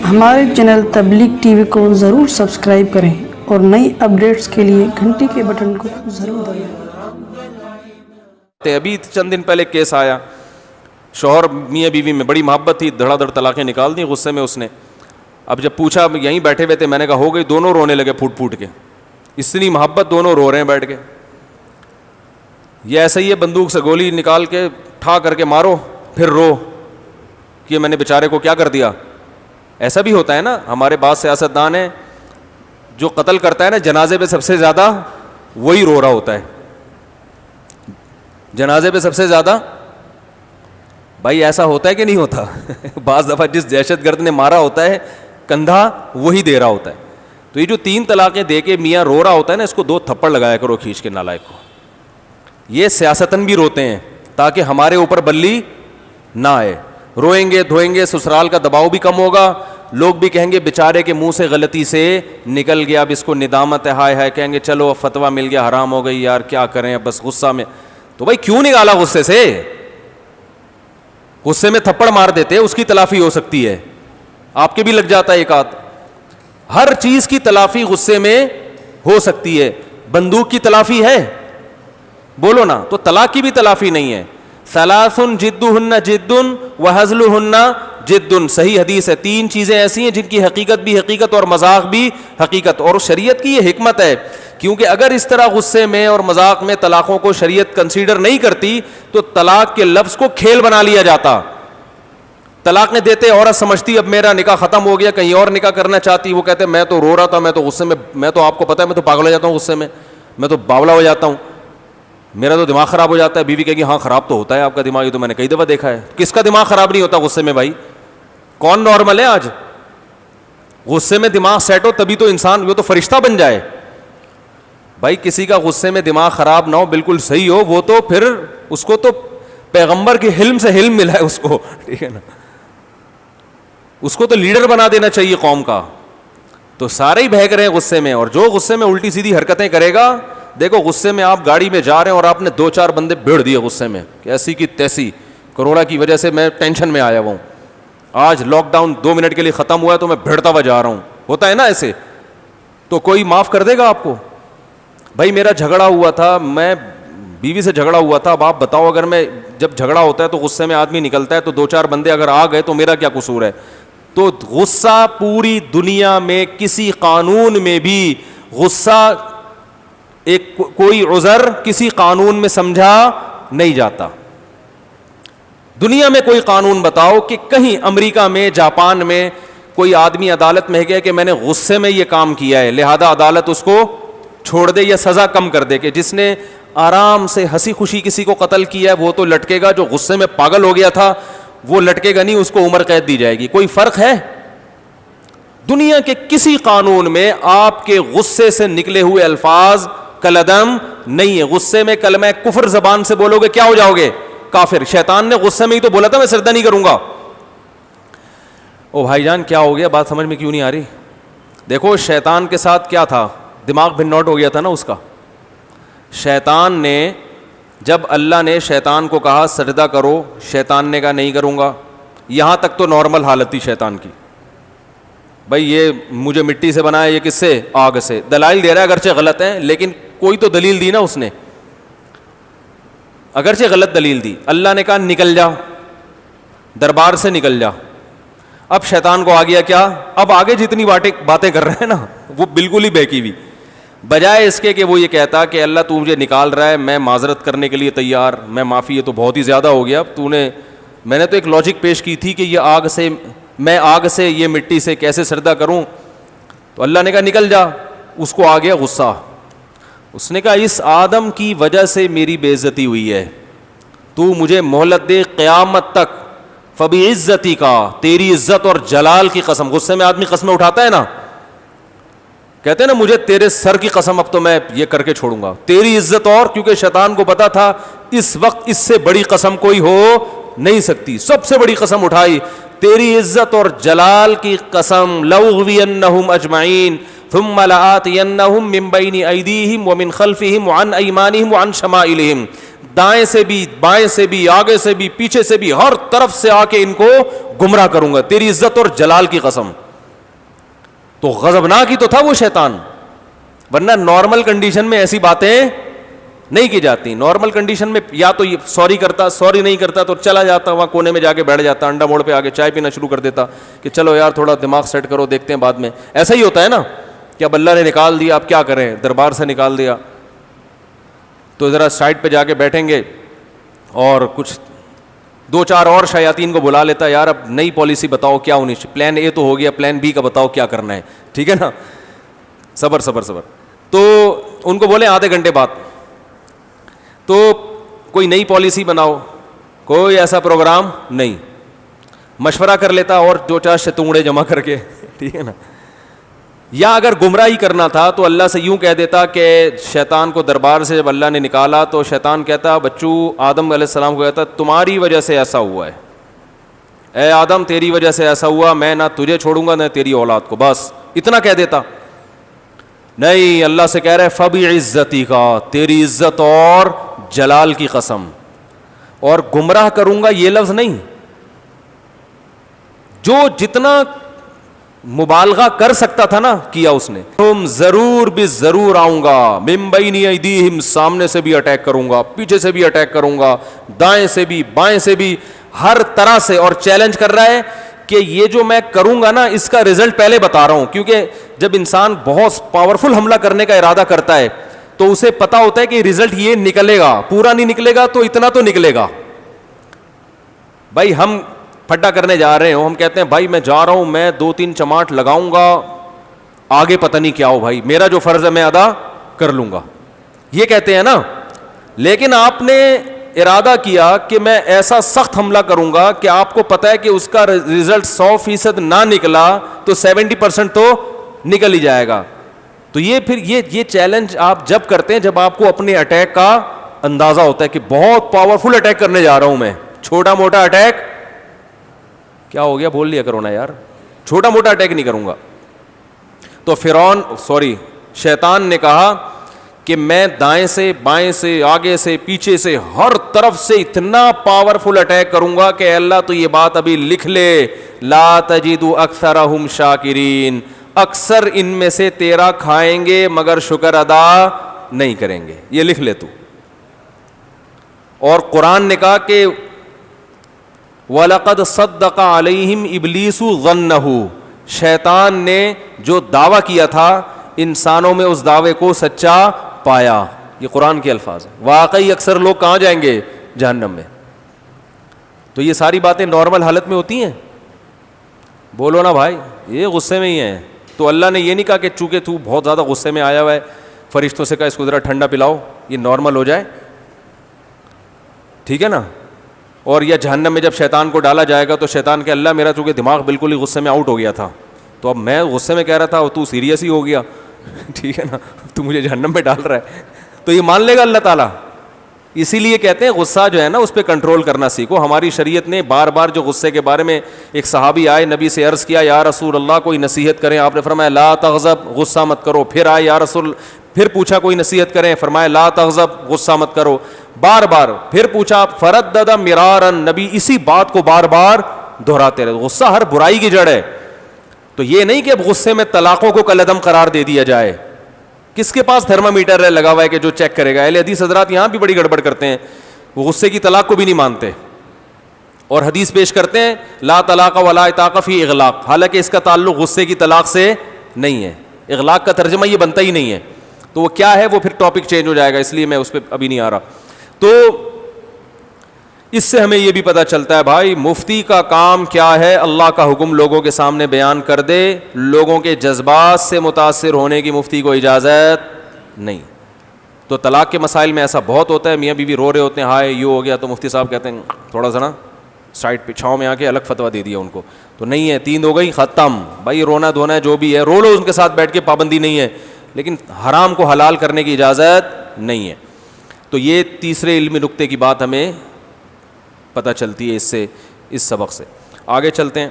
ہمارے چینل تبلیغ T V کو ضرور سبسکرائب کریں اور نئی اپڈیٹس کے لیے گھنٹی کے بٹن کو ضرور دبائیں۔ ابھی چند دن پہلے کیس آیا، شوہر میاں بیوی میں بڑی محبت تھی، دھڑا دھڑ طلاقیں نکال دیں غصے میں اس نے۔ اب جب پوچھا، یہیں بیٹھے ہوئے تھے، میں نے کہا ہو گئی، دونوں رونے لگے پھوٹ پھوٹ کے، اتنی محبت، دونوں رو رہے ہیں بیٹھ کے۔ یہ ایسا ہی ہے، بندوق سے گولی نکال کے ٹھا کر کے مارو پھر رو کہ میں نے بیچارے کو کیا کر دیا۔ ایسا بھی ہوتا ہے نا، ہمارے بعض سیاستدان ہیں جو قتل کرتا ہے نا، جنازے پہ سب سے زیادہ وہی رو رہا ہوتا ہے، جنازے پہ سب سے زیادہ۔ بھائی ایسا ہوتا ہے کہ نہیں ہوتا؟ بعض دفعہ جس دہشت گرد نے مارا ہوتا ہے کندھا، وہی دے رہا ہوتا ہے۔ تو یہ جو 3 طلاقیں دے کے میاں رو رہا ہوتا ہے نا، اس کو 2 تھپڑ لگایا کرو کھینچ کے نالائق کو۔ یہ سیاستن بھی روتے ہیں تاکہ ہمارے اوپر بلی نہ آئے، روئیں گے دھوئیں گے، سسرال کا دباؤ بھی کم ہوگا، لوگ بھی کہیں گے بیچارے کے منہ سے غلطی سے نکل گیا، اب اس کو ندامت ہے، ہائے ہائے، کہیں گے چلو فتویٰ مل گیا، حرام ہو گئی یار، کیا کریں اب، بس غصہ میں۔ تو بھائی کیوں نکالا غصے سے؟ غصے میں تھپڑ مار دیتے، اس کی تلافی ہو سکتی ہے، آپ کے بھی لگ جاتا ہے ایک آدھ۔ ہر چیز کی تلافی غصے میں ہو سکتی ہے، بندوق کی تلافی ہے؟ بولو نا، تو طلاق کی بھی تلافی نہیں ہے۔ ثلاث جدہن جد وہزلہن جد، صحیح حدیث ہے، 3 چیزیں ایسی ہیں جن کی حقیقت بھی حقیقت اور مذاق بھی حقیقت، اور شریعت کی یہ حکمت ہے، کیونکہ اگر اس طرح غصے میں اور مذاق میں طلاقوں کو شریعت کنسیڈر نہیں کرتی تو طلاق کے لفظ کو کھیل بنا لیا جاتا۔ طلاق نے دیتے، عورت سمجھتی اب میرا نکاح ختم ہو گیا، کہیں اور نکاح کرنا چاہتی، وہ کہتے میں تو رو رہا تھا، میں تو غصے میں تو آپ کو پتا ہے میں تو پاگل ہو جاتا ہوں غصے میں تو باولا ہو جاتا ہوں، میرا تو دماغ خراب ہو جاتا ہے۔ بیوی کہے گی ہاں خراب تو ہوتا ہے آپ کا دماغ، یہ تو میں نے کئی دفعہ دیکھا ہے۔ کس کا دماغ خراب نہیں ہوتا غصے میں؟ بھائی کون نارمل ہے آج؟ غصے میں دماغ سیٹ ہو تبھی تو انسان، وہ تو فرشتہ بن جائے۔ بھائی کسی کا غصے میں دماغ خراب نہ ہو، بالکل صحیح ہو، وہ تو پھر اس کو تو پیغمبر کے حلم سے حلم ملا ہے اس کو، ٹھیک ہے نا، اس کو تو لیڈر بنا دینا چاہیے قوم کا۔ تو سارے ہی بہک رہے ہیں غصے میں، اور جو غصے میں الٹی سیدھی حرکتیں کرے گا، دیکھو غصے میں آپ گاڑی میں جا رہے ہیں اور آپ نے 2-4 بندے بھیڑ دیے غصے میں کہ ایسی کی تیسی، کروڑا کی وجہ سے میں ٹینشن میں آیا ہوا ہوں، آج لاک ڈاؤن 2 منٹ کے لیے ختم ہوا ہے تو میں بھیڑتا ہوا جا رہا ہوں، ہوتا ہے نا ایسے، تو کوئی معاف کر دے گا آپ کو؟ بھائی میرا جھگڑا ہوا تھا، میں بیوی سے جھگڑا ہوا تھا، اب آپ بتاؤ، اگر میں جب جھگڑا ہوتا ہے تو غصے میں آدمی نکلتا ہے، تو 2-4 بندے اگر آ گئے تو میرا کیا قصور ہے؟ تو غصہ پوری دنیا میں کسی قانون میں بھی غصہ ایک کوئی عذر کسی قانون میں سمجھا نہیں جاتا۔ دنیا میں کوئی قانون بتاؤ کہ کہیں امریکہ میں، جاپان میں کوئی آدمی عدالت میں گیا کہ میں نے غصے میں یہ کام کیا ہے، لہذا عدالت اس کو چھوڑ دے یا سزا کم کر دے، کہ جس نے آرام سے ہنسی خوشی کسی کو قتل کیا ہے وہ تو لٹکے گا، جو غصے میں پاگل ہو گیا تھا وہ لٹکے گا نہیں، اس کو عمر قید دی جائے گی۔ کوئی فرق ہے؟ دنیا کے کسی قانون میں آپ کے غصے سے نکلے ہوئے الفاظ کلعدم نہیں ہے۔ غصے میں کلمہ کفر زبان سے بولو گے کیا ہو جاؤ گے؟ کافر۔ شیطان نے غصے میں ہی تو بولا تھا میں سجدہ نہیں کروں گا۔ او بھائی جان کیا ہو گیا؟ بات سمجھ میں کیوں نہیں آ رہی؟ دیکھو شیطان کے ساتھ کیا تھا، دماغ بھنوٹ ہو گیا تھا نا اس کا۔ شیطان نے جب اللہ نے شیطان کو کہا سجدہ کرو، شیطان نے کہا نہیں کروں گا۔ یہاں تک تو نارمل حالت تھی شیطان کی، بھائی یہ مجھے مٹی سے بنایا، یہ کس سے؟ آگ سے۔ دلائل دے رہا ہے اگرچہ غلط ہیں، لیکن کوئی تو دلیل دی نا اس نے، اگرچہ غلط دلیل دی۔ اللہ نے کہا نکل جا، دربار سے نکل جا۔ اب شیطان کو آ گیا کیا؟ اب آگے جتنی باتیں کر رہے ہیں نا وہ بالکل ہی بہکی ہوئی، بجائے اس کے کہ وہ یہ کہتا کہ اللہ تو مجھے نکال رہا ہے، میں معذرت کرنے کے لیے تیار، میں معافی، یہ تو بہت ہی زیادہ ہو گیا، اب میں نے تو ایک لاجک پیش کی تھی کہ میں آگ سے یہ مٹی سے کیسے سجدہ کروں؟ تو اللہ نے کہا نکل جا۔ اس کو آ گیا غصہ، اس نے کہا اس آدم کی وجہ سے میری بے عزتی ہوئی ہے، تو مجھے مہلت دے قیامت تک، فبعزتی کا، تیری عزت اور جلال کی قسم۔ غصے میں آدمی قسمیں اٹھاتا ہے نا، کہتے ہیں نا مجھے تیرے سر کی قسم، اب تو میں یہ کر کے چھوڑوں گا، تیری عزت اور، کیونکہ شیطان کو پتا تھا اس وقت اس سے بڑی قسم کوئی ہو نہیں سکتی، سب سے بڑی قسم اٹھائی، تیری عزت اور جلال کی قسم، لأغوینہم اجمعین ثم لآتینہم من بین ایدیہم ومن خلفہم وعن ایمانہم وعن شمائلہم، دائیں سے بھی، بائیں سے بھی، آگے سے بھی، پیچھے سے بھی، ہر طرف سے آ کے ان کو گمراہ کروں گا, تیری عزت اور جلال کی قسم. تو غضبناک ہی تو تھا وہ شیطان, ورنہ نارمل کنڈیشن میں ایسی باتیں نہیں کی جاتی. نارمل کنڈیشن میں یا تو یہ سوری نہیں کرتا تو چلا جاتا, وہاں کونے میں جا کے بیٹھ جاتا, انڈا موڑ پہ آ کے چائے پینا شروع کر دیتا کہ چلو یار تھوڑا دماغ سیٹ کرو, دیکھتے ہیں بعد میں. ایسا ہی ہوتا ہے نا کہ اب اللہ نے نکال دیا, اب کیا کریں, دربار سے نکال دیا تو ذرا سائڈ پہ جا کے بیٹھیں گے اور کچھ 2-4 اور شیاطین کو بلا لیتا, یار اب نئی پالیسی بتاؤ کیا ہونی چاہیے, پلان اے تو ہو گیا, پلان بی کا بتاؤ کیا کرنا ہے, ٹھیک ہے نا. صبر. تو ان کو بولے آدھے گھنٹے بعد تو کوئی نئی پالیسی بناؤ, کوئی ایسا پروگرام نہیں, مشورہ کر لیتا اور 2-4 شتونگڑے جمع کر کے, ٹھیک ہے نا. یا اگر گمراہی کرنا تھا تو اللہ سے یوں کہہ دیتا کہ شیطان کو دربار سے جب اللہ نے نکالا تو شیطان کہتا بچوں آدم علیہ السلام کو کہتا تمہاری وجہ سے ایسا ہوا ہے, اے آدم تیری وجہ سے ایسا ہوا, میں نہ تجھے چھوڑوں گا نہ تیری اولاد کو, بس اتنا کہہ دیتا. نہیں, اللہ سے کہہ رہے فبعزتی کا, تیری عزت اور جلال کی قسم, اور گمراہ کروں گا یہ لفظ نہیں, جو جتنا مبالغہ کر سکتا تھا نا کیا اس نے. تم ضرور بھی ضرور آؤں گا, من بین ایدیہم, سامنے سے بھی اٹیک کروں گا, پیچھے سے بھی اٹیک کروں گا, دائیں سے بھی بائیں سے بھی, ہر طرح سے. اور چیلنج کر رہا ہے کہ یہ جو میں کروں گا نا اس کا رزلٹ پہلے بتا رہا ہوں, کیونکہ جب انسان بہت پاورفل حملہ کرنے کا ارادہ کرتا ہے تو اسے پتا ہوتا ہے کہ رزلٹ یہ نکلے گا, پورا نہیں نکلے گا تو اتنا تو نکلے گا. بھائی ہم پھڈا کرنے جا رہے ہوں, ہم کہتے ہیں بھائی میں جا رہا ہوں, میں 2-3 چماٹ لگاؤں گا, آگے پتہ نہیں کیا ہو, بھائی میرا جو فرض ہے میں ادا کر لوں گا, یہ کہتے ہیں نا. لیکن آپ نے ارادہ کیا کہ میں ایسا سخت حملہ کروں گا کہ آپ کو پتہ ہے کہ اس کا رزلٹ 100% نہ نکلا تو 70% تو نکل ہی جائے گا. تو یہ پھر یہ چیلنج آپ جب کرتے ہیں جب آپ کو اپنے اٹیک کا اندازہ ہوتا ہے کہ بہت پاورفل اٹیک کرنے جا رہا ہوں میں, چھوٹا موٹا اٹیک کیا ہو گیا بول لیا کرو نا یار, چھوٹا موٹا اٹیک نہیں کروں گا. تو شیطان نے کہا کہ میں دائیں سے بائیں سے آگے سے پیچھے سے ہر طرف سے اتنا پاورفل اٹیک کروں گا کہ اللہ تو یہ بات ابھی لکھ لے, لا تجد اکثرہم شاکرین, اکثر ان میں سے تیرا کھائیں گے مگر شکر ادا نہیں کریں گے, یہ لکھ لے تو. اور قرآن نے کہا کہ وَلَقَدْ صَدَّقَ عَلَيْهِمْ إِبْلِيسُ ظَنَّهُ, شیطان نے جو دعویٰ کیا تھا انسانوں میں اس دعوے کو سچا پایا. یہ قرآن کے الفاظ ہیں. واقعی اکثر لوگ کہاں جائیں گے, جہنم میں. تو یہ ساری باتیں نارمل حالت میں ہوتی ہیں, بولو نا بھائی, یہ غصے میں ہی ہیں. تو اللہ نے یہ نہیں کہا کہ چونکہ تو بہت زیادہ غصے میں آیا ہوا ہے فرشتوں سے کہا اس کو ذرا ٹھنڈا پلاؤ یہ نارمل ہو جائے, ٹھیک ہے نا. اور یا جہنم میں جب شیطان کو ڈالا جائے گا تو شیطان کہ اللہ میرا چونکہ دماغ بالکل ہی غصے میں آؤٹ ہو گیا تھا, تو اب میں غصے میں کہہ رہا تھا اور تو سیریس ہی ہو گیا, ٹھیک ہے نا, تو مجھے جہنم میں ڈال رہا ہے, تو یہ مان لے گا اللہ تعالیٰ. اسی لیے کہتے ہیں غصہ جو ہے نا اس پہ کنٹرول کرنا سیکھو. ہماری شریعت نے بار بار جو غصے کے بارے میں, ایک صحابی آئے نبی سے عرض کیا یا رسول اللہ کوئی نصیحت کریں, آپ نے فرمایا لا تغضب, غصہ مت کرو. پھر آئے یا رسول, پھر پوچھا کوئی نصیحت کریں, فرمایا لا تغضب, غصہ مت کرو. بار بار پھر پوچھا, فردد مرارا, نبی اسی بات کو بار بار دہراتے رہے. غصہ ہر برائی کی جڑ ہے. تو یہ نہیں کہ اب غصے میں طلاقوں کو کالعدم قرار دے دیا جائے. کس کے پاس تھرمامیٹر ہے لگا ہوا ہے کہ جو چیک کرے گا؟ اہل حدیث حضرات یہاں بھی بڑی گڑبڑ کرتے ہیں, وہ غصے کی طلاق کو بھی نہیں مانتے اور حدیث پیش کرتے ہیں لا طلاق ولا عتاق فی اغلاق, حالانکہ اس کا تعلق غصے کی طلاق سے نہیں ہے. اغلاق کا ترجمہ یہ بنتا ہی نہیں ہے. تو وہ کیا ہے وہ پھر ٹاپک چینج ہو جائے گا, اس لیے میں اس پہ ابھی نہیں آ رہا. تو اس سے ہمیں یہ بھی پتہ چلتا ہے بھائی مفتی کا کام کیا ہے, اللہ کا حکم لوگوں کے سامنے بیان کر دے. لوگوں کے جذبات سے متاثر ہونے کی مفتی کو اجازت نہیں. تو طلاق کے مسائل میں ایسا بہت ہوتا ہے, میاں بیوی رو رہے ہوتے ہیں ہائے یہ ہو گیا, تو مفتی صاحب کہتے ہیں تھوڑا سا نا سائڈ پہ چھاؤں میں آ کے الگ فتویٰ دے دیا ان کو. تو نہیں ہے, 3 ہو گئی ختم, بھائی رونا دھونا ہے جو بھی ہے رو لو, ان کے ساتھ بیٹھ کے پابندی نہیں ہے, لیکن حرام کو حلال کرنے کی اجازت نہیں ہے. تو یہ تیسرے علمی نقطے کی بات ہمیں پتہ چلتی ہے اس سبق سے. آگے چلتے ہیں.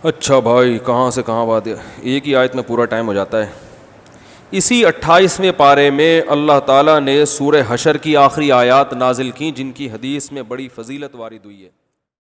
اچھا بھائی کہاں سے کہاں بات ہے, ایک ہی آیت میں پورا ٹائم ہو جاتا ہے. اسی 28ویں پارے میں اللہ تعالیٰ نے سورہ حشر کی آخری آیات نازل کی جن کی حدیث میں بڑی فضیلت وارد ہوئی ہے.